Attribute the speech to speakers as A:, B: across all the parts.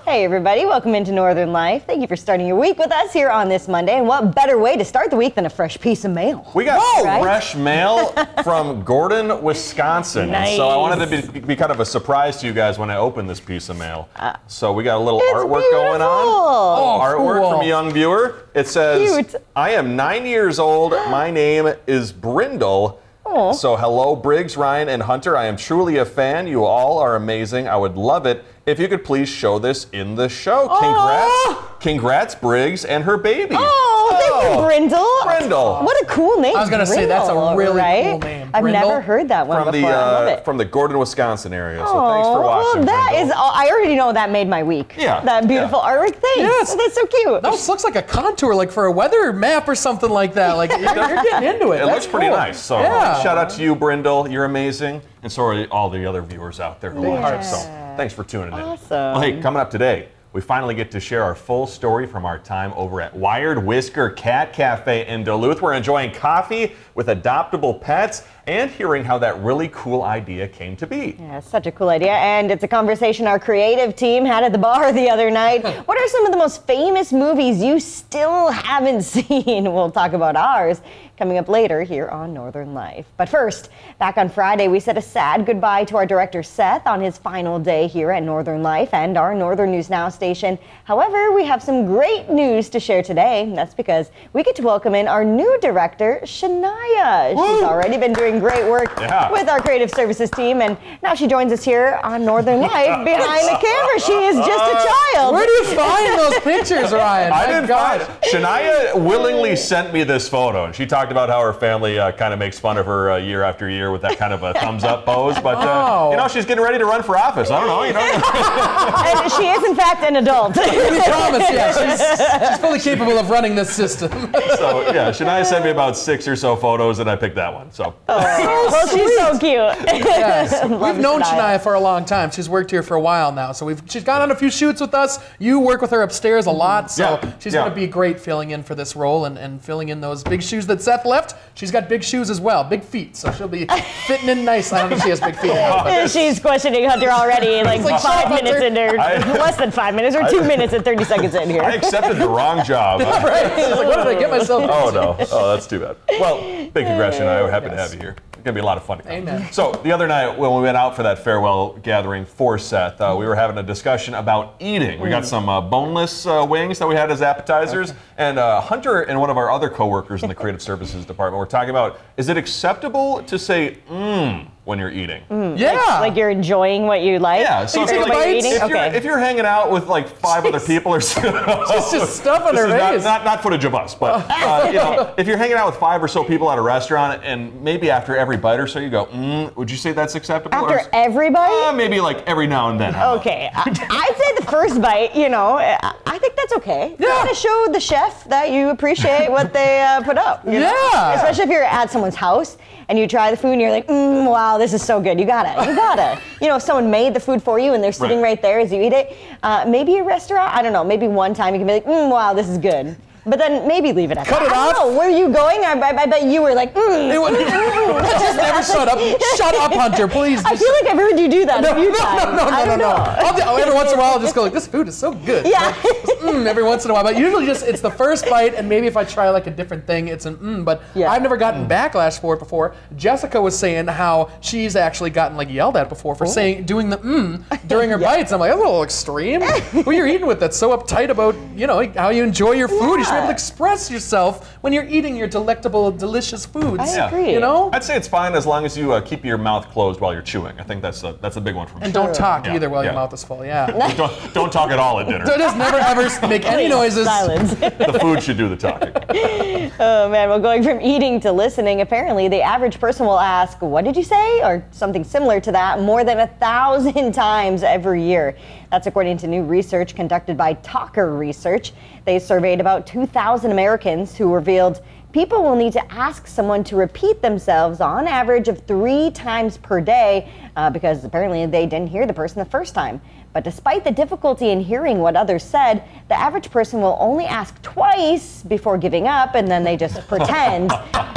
A: Hey everybody, welcome into Northern Life. Thank you for starting your week with us here on this Monday. And what better way to start the week than a fresh piece of mail?
B: We got fresh mail from Gordon, Wisconsin.
A: Nice.
B: And so I wanted to be kind of a surprise to you guys when I opened this piece of mail. So we got a little artwork going on.
A: Oh,
B: artwork
A: cool.
B: from a young viewer. It says,
A: Cute.
B: I am 9 years old. My name is Brindle.
A: Aw.
B: So hello, Briggs, Ryan, and Hunter. I am truly a fan. You all are amazing. I would love it if you could please show this in the show. Congrats, Briggs and her baby.
A: Thank you, Brindle.
B: Brindle.
A: What a cool name.
C: I was gonna say, that's a really cool name.
A: I've
C: Brindle?
A: never heard that one
B: From
A: before. I love it.
B: from the Gordon, Wisconsin area. So thanks for watching.
A: Well, that
B: Brindle.
A: is all. I already know that made my week.
B: Yeah.
A: That beautiful artwork. Thanks.
C: Yes.
A: That's so cute.
C: No, this looks like a contour, like for a weather map or something like that. Like you're getting into it.
B: It looks pretty nice. So
C: Yeah.
B: shout out to you, Brindle. You're amazing. And so are all the other viewers out there who
C: Big
B: watch
C: hearts.
B: us. So thanks for tuning in.
A: Awesome.
B: Well, hey, coming up today, we finally get to share our full story from our time over at Wired Whisker Cat Cafe in Duluth. We're enjoying coffee with adoptable pets and hearing how that really cool idea came to be.
A: Yeah, such a cool idea. And it's a conversation our creative team had at the bar the other night. What are some of the most famous movies you still haven't seen? We'll talk about ours coming up later here on Northern Life. But first, back on Friday, we said a sad goodbye to our director Seth on his final day here at Northern Life and our Northern News Now station. However, we have some great news to share today. That's because we get to welcome in our new director, Shania. She's already been doing great work with our creative services team, and now she joins us here on Northern Life behind the camera. She is just a child.
C: Where do you find those pictures, Ryan?
B: I didn't find it. Shania willingly sent me this photo, and she talked about how her family kind of makes fun of her year after year with that kind of a thumbs up pose. But you know, she's getting ready to run for office. I don't know. You know.
A: And she is in fact an adult.
C: We promise, yeah. She's fully capable of running this system.
B: So yeah, Shania sent me about 6 or so photos, and I picked that one. So.
A: Well, she's so cute.
C: Yes. We've known
A: Shania.
C: Shania for a long time. She's worked here for a while now. So she's gone on a few shoots with us. You work with her upstairs a lot. So she's going to be great filling in for this role and filling in those big shoes that Seth left. She's got big shoes as well, big feet. So she'll be fitting in nice. I don't know if she has big feet.
A: She's questioning Hunter already, like 5 minutes in there, less than 5 minutes, or 2 minutes and 30 seconds in here.
B: I accepted the wrong job.
C: Right. She's like, what did I get myself into?
B: Oh no. Oh, that's too bad. Well, big congrats, Shania. We're happy to have you here. It's gonna be a lot of fun.
C: Amen.
B: So the other night when we went out for that farewell gathering for Seth, we were having a discussion about eating. We got some boneless wings that we had as appetizers, and Hunter and one of our other coworkers in the creative services department were talking about, is it acceptable to say when you're eating?
C: Yeah.
A: Like you're enjoying what you like?
B: Yeah, so
A: Or
B: it's
A: what
B: like,
A: you're eating?
B: if you're hanging out with like 5 other people or so,
C: just stuff on her face.
B: Not footage of us, but you know, if you're hanging out with 5 or so people at a restaurant, and maybe after every bite or so you go, would you say that's acceptable?
A: After every bite?
B: Maybe like every now and then.
A: Okay, I'd say the first bite, you know, I think that's okay. You gotta show the chef that you appreciate what they put up. You know? Especially if you're at someone's house and you try the food and you're like, wow, this is so good. You gotta. You know, if someone made the food for you and they're sitting right there as you eat it, maybe a restaurant, I don't know, maybe one time you can be like, wow, this is good. But then maybe leave it at that.
C: Cut it off.
A: I don't know, where are you going? I bet you were like,
C: Just never shut up. Shut up, Hunter, please.
A: I feel like I've heard you do that a few times.
C: No. Every once in a while, I'll just go like, this food is so good.
A: Yeah.
C: Like, every once in a while. But usually it's the first bite, and maybe if I try like a different thing, it's an But I've never gotten backlash for it before. Jessica was saying how she's actually gotten like yelled at before for doing the during her bites. I'm like, that's a little extreme. Who you're eating with that's so uptight about, you know, how you enjoy your food. You should be able to express yourself when you're eating your delectable, delicious foods.
A: I agree.
C: You know?
B: I'd say it's fine as long as you keep your mouth closed while you're chewing. I think that's a big one for me.
C: And don't talk either while your mouth is full. Yeah.
B: Don't talk at all at dinner.
C: Just never ever make any noises.
A: Silence.
B: The food should do the talking.
A: Oh man, well, going from eating to listening, apparently the average person will ask, what did you say? Or something similar to that more than 1,000 times every year. That's according to new research conducted by Talker Research. They surveyed about 2,000 Americans who revealed people will need to ask someone to repeat themselves on average of 3 times per day because apparently they didn't hear the person the first time. But despite the difficulty in hearing what others said, the average person will only ask twice before giving up, and then they just pretend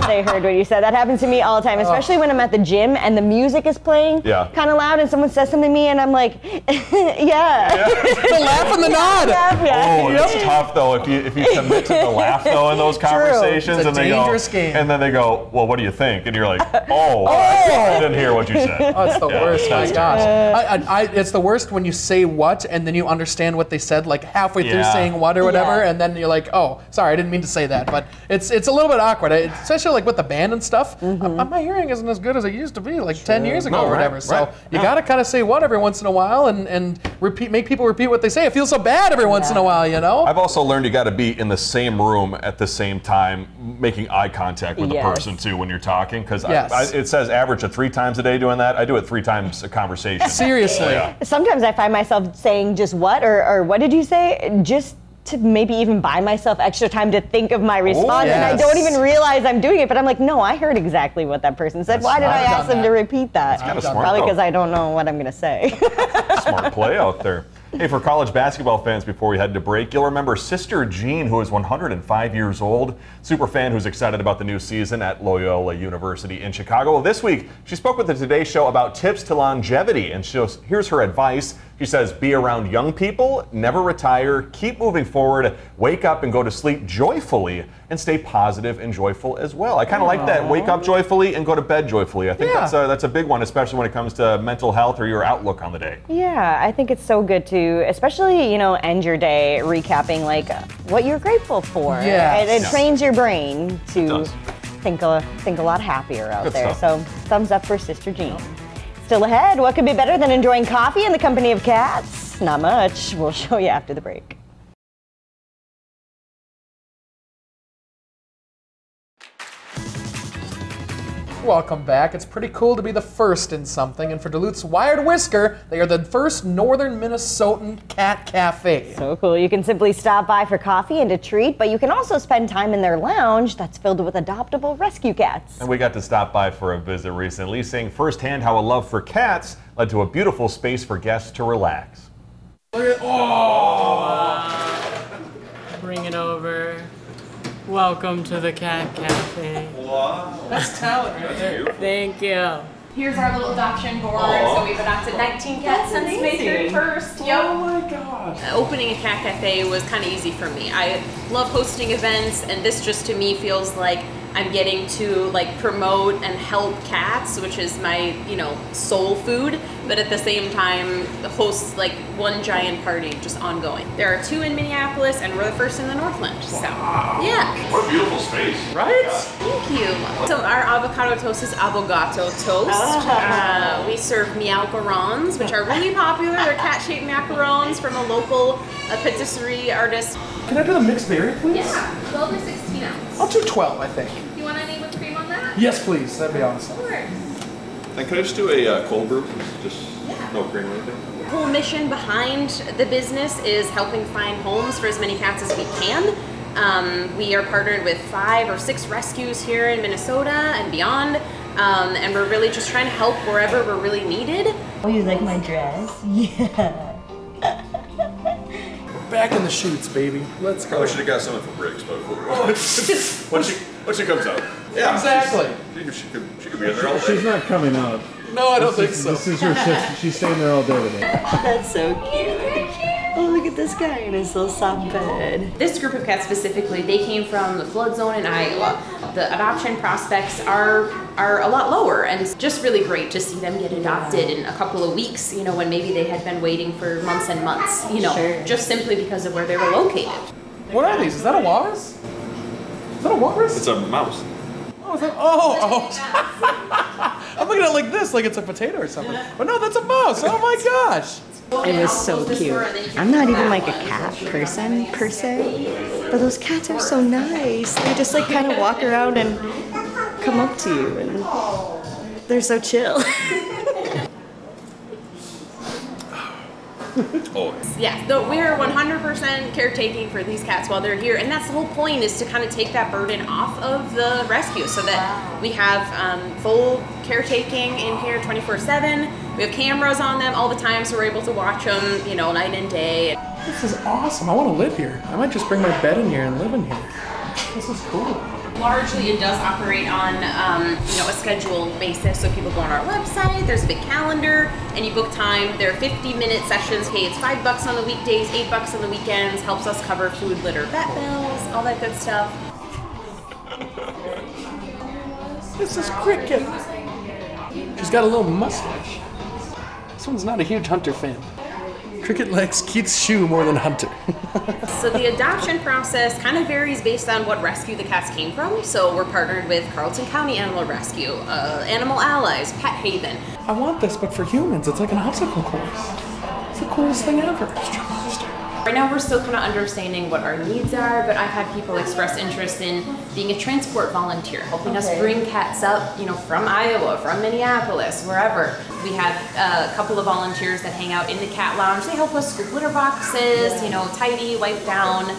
A: they heard what you said. That happens to me all the time, especially when I'm at the gym and the music is playing kind of loud and someone says something to me and I'm like, yeah.
C: The laugh and the nod.
B: Oh, it's tough though if you commit to the laugh though in those conversations.
C: It's a dangerous game.
B: And then they go, well, what do you think? And you're like, I didn't hear what you said.
C: Oh, it's the worst. My gosh. It's the worst when you say what and then you understand what they said like halfway through saying what or whatever, and then you're like, oh, sorry, I didn't mean to say that. But it's a little bit awkward, especially like with the band and stuff. My hearing isn't as good as it used to be like 10 years ago or whatever. So you got to kind of say what every once in a while and make people repeat what they say. It feels so bad every once in a while, you know?
B: I've also learned you got to be in the same room at the same time, making eye contact with the person too when you're talking. Because it says average of 3 times a day doing that. I do it 3 times a conversation.
C: Seriously.
A: Sometimes I find myself saying just what or what did you say? Just to maybe even buy myself extra time to think of my response, and I don't even realize I'm doing it, but I'm like, no, I heard exactly what that person said. Why did I ask them to repeat that?
B: Kind of smart,
A: probably because I don't know what I'm going to say.
B: Smart play out there. Hey, for college basketball fans, before we head to break, you'll remember Sister Jean, who is 105 years old, super fan who's excited about the new season at Loyola University in Chicago. Well, this week, she spoke with the Today Show about tips to longevity, and here's her advice. She says, be around young people, never retire, keep moving forward, wake up and go to sleep joyfully, and stay positive and joyful as well. I kind of like that, wake up joyfully and go to bed joyfully. I think that's a big one, especially when it comes to mental health or your outlook on the day.
A: Yeah, I think it's so good to, especially, end your day recapping like what you're grateful for.
C: Yeah.
A: It trains your brain to think a lot happier out there. So thumbs up for Sister Jean. Still ahead, what could be better than enjoying coffee in the company of cats? Not much. We'll show you after the break.
C: Welcome back. It's pretty cool to be the first in something, and for Duluth's Wired Whisker, they are the first northern Minnesotan cat cafe.
A: So cool. You can simply stop by for coffee and a treat, but you can also spend time in their lounge that's filled with adoptable rescue cats.
B: And we got to stop by for a visit recently, seeing firsthand how a love for cats led to a beautiful space for guests to relax.
C: Look at,
D: Bring it over. Welcome to the Cat Cafe.
B: Wow.
C: That's talent right there.
D: Thank you.
E: Here's our little adoption board. So we've adopted 19 cats since May 31st. Yep.
C: Oh my gosh.
E: Opening a cat cafe was kind of easy for me. I love hosting events, and this just to me feels like I'm getting to promote and help cats, which is my, soul food, but at the same time host one giant party just ongoing. There are 2 in Minneapolis, and we're the first in the Northland. So yeah.
B: What a beautiful space.
C: Right?
E: Thank you. So our avocado toast is avogato toast. We serve macarons, which are really popular. They're cat-shaped macarons from a local patisserie artist.
C: Can I do the mixed berry, please?
E: Yeah, 12 or 16 ounce.
C: I'll do 12, I think.
E: You want any whipped cream on that?
C: Yes, please. That'd be awesome.
E: Sure.
B: And could I just do a cold brew? Just no cream or anything?
E: The whole mission behind the business is helping find homes for as many cats as we can. We are partnered with 5 or 6 rescues here in Minnesota and beyond. And we're really just trying to help wherever we're really needed.
A: Oh, you like my dress? Yeah.
C: Back in the shoots, baby. Let's go.
B: Probably should have got someone from Briggs, but when she comes out. Yeah.
C: Exactly.
B: She could be in there all day.
F: She's not coming out.
C: No, I don't think so.
F: This is her shift. She's staying there all day today.
A: That's so cute. Oh, look at this guy in his little soft bed.
E: This group of cats specifically, they came from the flood zone in Iowa. The adoption prospects are a lot lower, and it's just really great to see them get adopted in a couple of weeks, when maybe they had been waiting for months and months, just simply because of where they were located.
C: What are these? Is that a walrus? Is that a walrus?
B: It's a mouse.
C: Oh, is that, I'm looking at it like this, like it's a potato or something. But no, that's a mouse. Oh my gosh.
A: It was so cute. I'm not even like a cat person per se, but those cats are so nice. They just kind of walk around and come up to you, and they're so chill.
E: Yeah, we're 100% caretaking for these cats while they're here, and that's the whole point, is to kind of take that burden off of the rescue so that we have full caretaking in here 24/7. We have cameras on them all the time, so we're able to watch them, you know, night and day.
C: This is awesome. I want to live here. I might just bring my bed in here and live in here. This is cool.
E: Largely, it does operate on, you know, a scheduled basis. So people go on our website, there's a big calendar, and you book time. There are 50-minute sessions. Hey, it's $5 on the weekdays, $8 on the weekends. Helps us cover food, litter, vet bills, all that good stuff.
C: This is Cricket. She's got a little mustache. This one's not a huge Hunter fan. Cricket likes Keith's shoe more than Hunter.
E: So the adoption process kind of varies based on what rescue the cats came from. So we're partnered with Carleton County Animal Rescue, Animal Allies, Pet Haven.
C: I want this, but for humans. It's like an obstacle course. It's the coolest thing ever.
E: Right now we're still kind of understanding what our needs are, but I've had people express interest in being a transport volunteer, helping us bring cats up, you know, from Iowa, from Minneapolis, wherever. We have a couple of volunteers that hang out in the cat lounge. They help us scoop litter boxes, you know, tidy, wipe down, do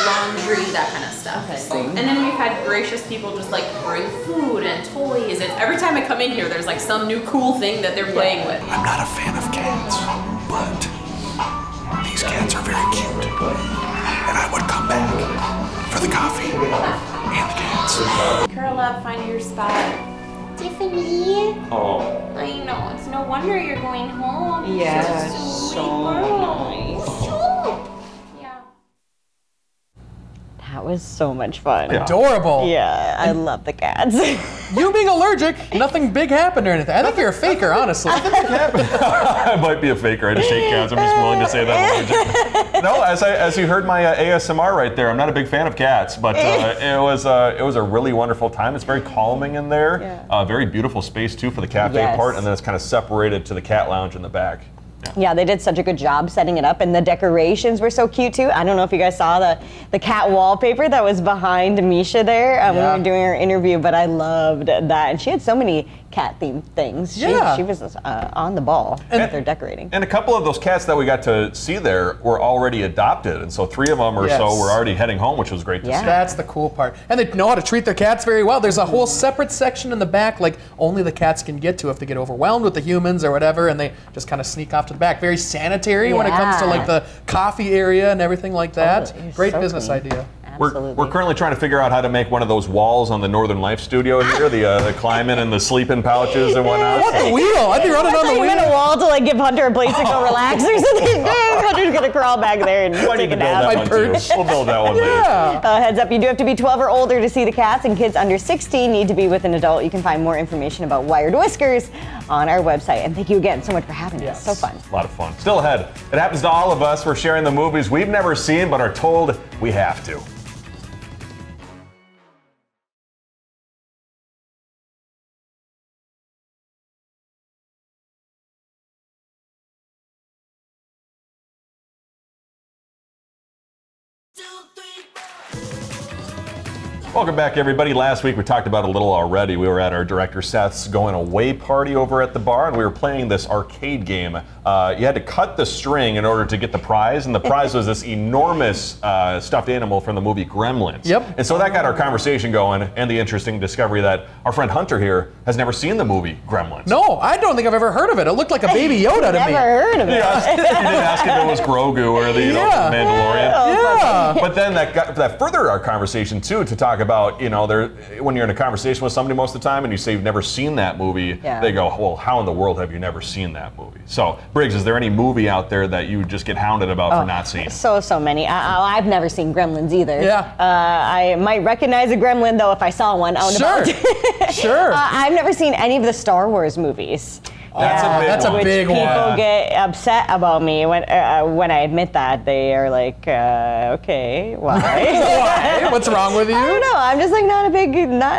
E: laundry, that kind of stuff. So, and then we've had gracious people just like bring food and toys, and every time I come in here, there's like some new cool thing that they're playing with.
G: I'm not a fan of cats, but these cats are very cute, and I would come back for the coffee and the cats.
E: Curl up, find your spot. Tiffany.
B: Oh.
E: I know, it's no wonder you're going home.
A: Yeah,
E: so
A: nice.
E: Yeah.
A: That was so much fun.
B: Yeah.
C: Adorable.
A: Yeah, I love the cats.
C: You being allergic, nothing big happened or anything. I think you're a faker, honestly.
B: I might be a faker. I just hate cats. I'm just willing to say that. No, as you heard my ASMR right there, I'm not a big fan of cats, but it was a really wonderful time. It's very calming in there.
A: Yeah.
B: Very beautiful space too for the cafe
A: Yes.
B: part, and then it's kind of separated to the cat lounge in the back.
A: Yeah, they did such a good job setting it up, and the decorations were so cute too. I don't know if you guys saw the cat wallpaper that was behind Misha there when we were doing our interview, but I loved that. And she had so many cat-themed things. She was on the ball with their decorating.
B: And a couple of those cats that we got to see there were already adopted, and so 3 of them or so were already heading home, which was great to see.
C: That's the cool part. And they know how to treat their cats very well. There's a whole separate section in the back, like only the cats can get to if they get overwhelmed with the humans or whatever, and they just kind of sneak off to the back. Very sanitary when it comes to like the coffee area and everything like that.
A: Totally.
C: Great
A: So
C: business
A: clean.
C: idea.
B: We're currently trying to figure out how to make one of those walls on the Northern Life studio here, the climbing and the sleeping pouches and whatnot.
C: I want the wheel. I'd be running on the
A: You
C: wheel.
A: a wall to like give Hunter a place to go relax or something. Hunter's gonna crawl back there and
B: I need
A: take
B: to
A: a
B: build
A: nap.
B: that one too. We'll build that one later.
A: Heads up, you do have to be 12 or older to see the cats, and kids under 16 need to be with an adult. You can find more information about Wired Whiskers on our website. And thank you again so much for having us. So fun.
B: A lot of fun. Still ahead. It happens to all of us. We're sharing the movies we've never seen but are told we have to. Welcome back, everybody. Last week we talked about it a little already. We were at our director Seth's going away party over at the bar, and we were playing this arcade game. You had to cut the string in order to get the prize, and the prize was this enormous stuffed animal from the movie Gremlins.
C: Yep.
B: And so that got our conversation going, and the interesting discovery that our friend Hunter here has never seen the movie Gremlins.
C: No, I don't think I've ever heard of it. It looked like a baby Yoda to me.
A: Never heard of it.
B: Yeah, you didn't ask if it was Grogu or the Mandalorian.
C: Yeah.
B: But then that furthered our conversation too, to talk about, when you're in a conversation with somebody most of the time and you say you've never seen that movie, they go, well, how in the world have you never seen that movie? So, Briggs, is there any movie out there that you just get hounded about for not seeing?
A: So many. I've never seen Gremlins either.
C: Yeah.
A: I might recognize a gremlin though if I saw one out and about.
C: Sure.
A: I've never seen any of the Star Wars movies.
B: That's a big one.
A: People get upset about me when I admit that. They are like, okay, why?
C: Why? What's wrong with you?
A: I don't know. I'm just like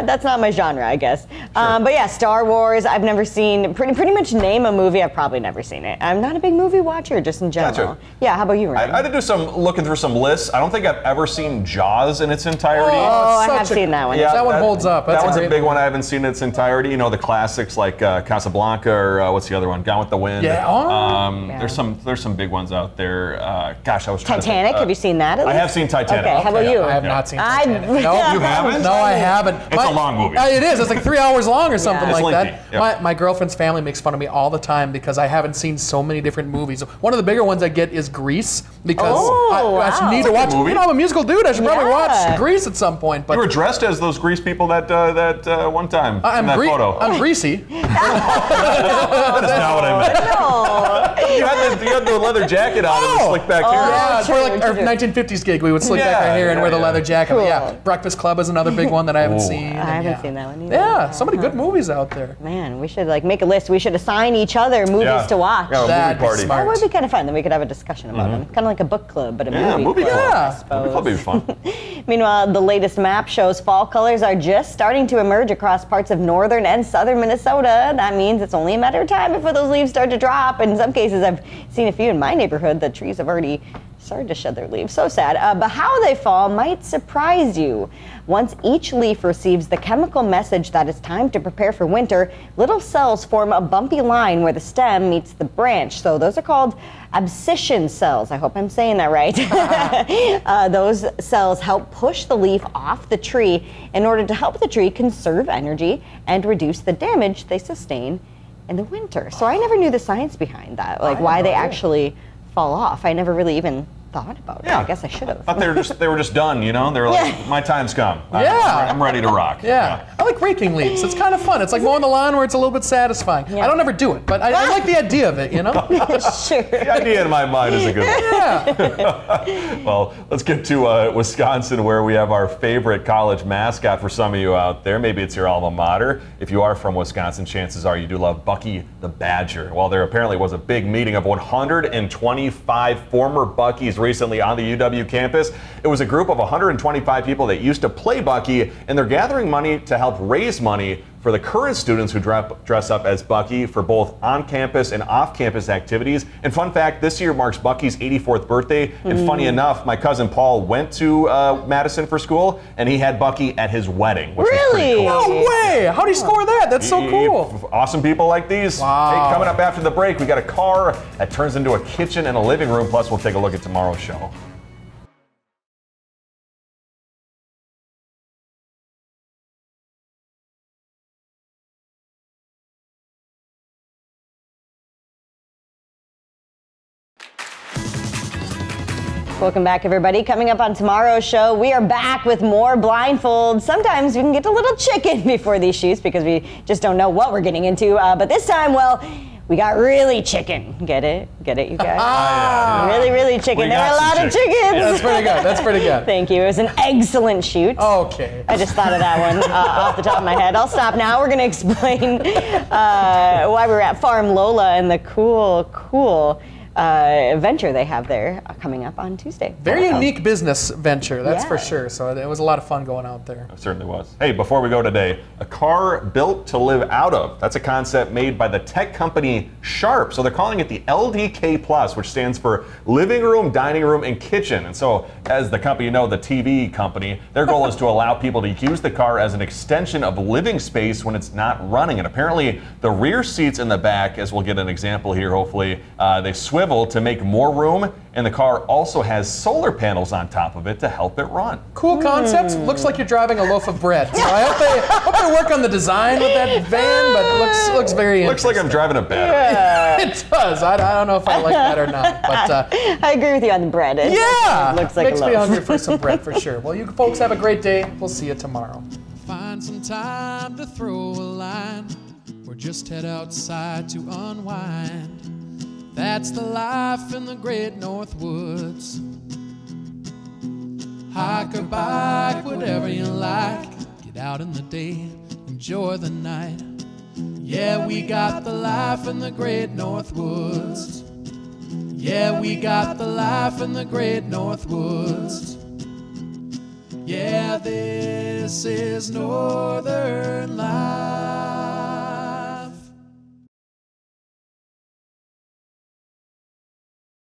A: that's not my genre, I guess. But yeah, Star Wars, I've never seen. Pretty much name a movie, I've probably never seen it. I'm not a big movie watcher, just in general.
B: Gotcha.
A: Yeah, how about you, Ryan?
B: I had to do looking through some lists. I don't think I've ever seen Jaws in its entirety.
A: Oh, I have seen that one.
C: Yeah, that one holds up. That's
B: that one's a
C: great
B: big
C: one.
B: one. I haven't seen in its entirety. The classics like Casablanca or what's the other one? Gone with the Wind.
C: Yeah.
B: There's some big ones out there. Gosh, I was trying
A: Titanic.
B: to think,
A: have you seen that? At
B: I
A: least?
B: have seen Titanic.
A: Okay, how about you?
C: I have not seen Titanic. No,
B: you haven't?
C: No, I haven't.
B: It's a long movie.
C: It is. It's like 3 hours long or something
B: It's
C: like
B: lengthy,
C: that.
B: yeah.
C: My girlfriend's family makes fun of me all the time because I haven't seen so many different movies. One of the bigger ones I get is Grease because I should need to watch.
B: movie.
C: You know, I'm a musical dude. I should probably
A: Yeah.
C: watch Grease at some point. But
B: You were dressed as those Grease people that one time in that photo.
C: I'm greasy.
B: That's not what I meant.
A: No.
B: You had the leather jacket on and the slick back hair.
C: Yeah,
A: true,
C: for like our
A: true.
C: 1950s gig, we would slick back our hair and wear the leather jacket.
A: Cool.
C: Yeah, Breakfast Club is another big one that I haven't seen.
A: I haven't seen that one either.
C: Yeah, so many good movies out there.
A: Man, we should make a list. We should assign each other movies to watch.
B: Yeah, a
C: That'd
B: movie
C: be
B: party.
C: smart.
A: That would be kind of fun. Then we could have a discussion about them. Kind of like a book club, but a movie club.
C: Yeah.
A: I suppose.
B: Movie club would be fun.
A: Meanwhile, the latest map shows fall colors are just starting to emerge across parts of northern and southern Minnesota. That means it's only a matter of time before those leaves start to drop. In some cases, I've seen a few in my neighborhood. The trees have already started to shed their leaves. So sad. But how they fall might surprise you. Once each leaf receives the chemical message that it's time to prepare for winter, little cells form a bumpy line where the stem meets the branch. So those are called abscission cells. I hope I'm saying that right. Those cells help push the leaf off the tree in order to help the tree conserve energy and reduce the damage they sustain in the winter. So I never knew the science behind that, like why they actually fall off. I never really even thought about it. I guess I should have.
B: I thought they were just done, you know? They were like, my time's come.
C: Yeah.
B: I'm ready to rock.
C: Yeah. I like raking leaves. It's kind of fun. It's like mowing the lawn where it's a little bit satisfying.
A: Yeah.
C: I don't ever do it, but I like the idea of it, you know?
A: Sure.
B: The idea in my mind is a good one.
C: Yeah.
B: Well, let's get to Wisconsin, where we have our favorite college mascot for some of you out there. Maybe it's your alma mater. If you are from Wisconsin, chances are you do love Bucky the Badger. Well, there apparently was a big meeting of 125 former Buckies recently on the UW campus. It was a group of 125 people that used to play Bucky, and they're gathering money to help raise money for the current students who dress up as Bucky for both on-campus and off-campus activities. And fun fact, this year marks Bucky's 84th birthday. And funny enough, my cousin Paul went to Madison for school, and he had Bucky at his wedding, which was pretty cool.
C: No way! How'd he score that? That's so cool.
B: Awesome people like these.
C: Wow.
B: Hey, coming up after the break, we got a car that turns into a kitchen and a living room. Plus, we'll take a look at tomorrow's show.
A: Welcome back, everybody. Coming up on tomorrow's show, we are back with more blindfolds. Sometimes we can get a little chicken before these shoots because we just don't know what we're getting into. But this time, well, we got really chicken. Get it? Get it, you guys? Really, really chicken. There were a lot of chickens.
C: That's pretty good. That's pretty good.
A: Thank you. It was an excellent shoot.
C: Okay.
A: I just thought of that one off the top of my head. I'll stop now. We're going to explain why we were at Farm Lola and the cool venture they have there coming up on Tuesday.
C: Very unique business venture, that's for
A: Yeah.
C: sure. So it was a lot of fun going out there.
B: It certainly was. Hey, before we go today, a car built to live out of. That's a concept made by the tech company Sharp. So they're calling it the LDK Plus, which stands for Living Room, Dining Room, and Kitchen. And so, as the company, the TV company, their goal is to allow people to use the car as an extension of living space when it's not running. And apparently, the rear seats in the back, as we'll get an example here, hopefully, they swivel to make more room, and the car also has solar panels on top of it to help it run.
C: Cool concept. Looks like you're driving a loaf of bread. So I hope they work on the design with that van, but it looks very
B: Looks like I'm driving a battery.
C: It does. I don't know if I like that or not. But
A: I agree with you on the bread. It looks like
C: makes
A: a
C: me
A: loaf.
C: hungry for some bread for sure. Well, you folks have a great day. We'll see you tomorrow.
H: Find some time to throw a line, or just head outside to unwind. That's the life in the great North Woods. Hike or bike, whatever you like. Get out in the day, enjoy the night. Yeah, we got the life in the great North Woods. Yeah, we got the life in the great North Woods. Yeah, this is Northern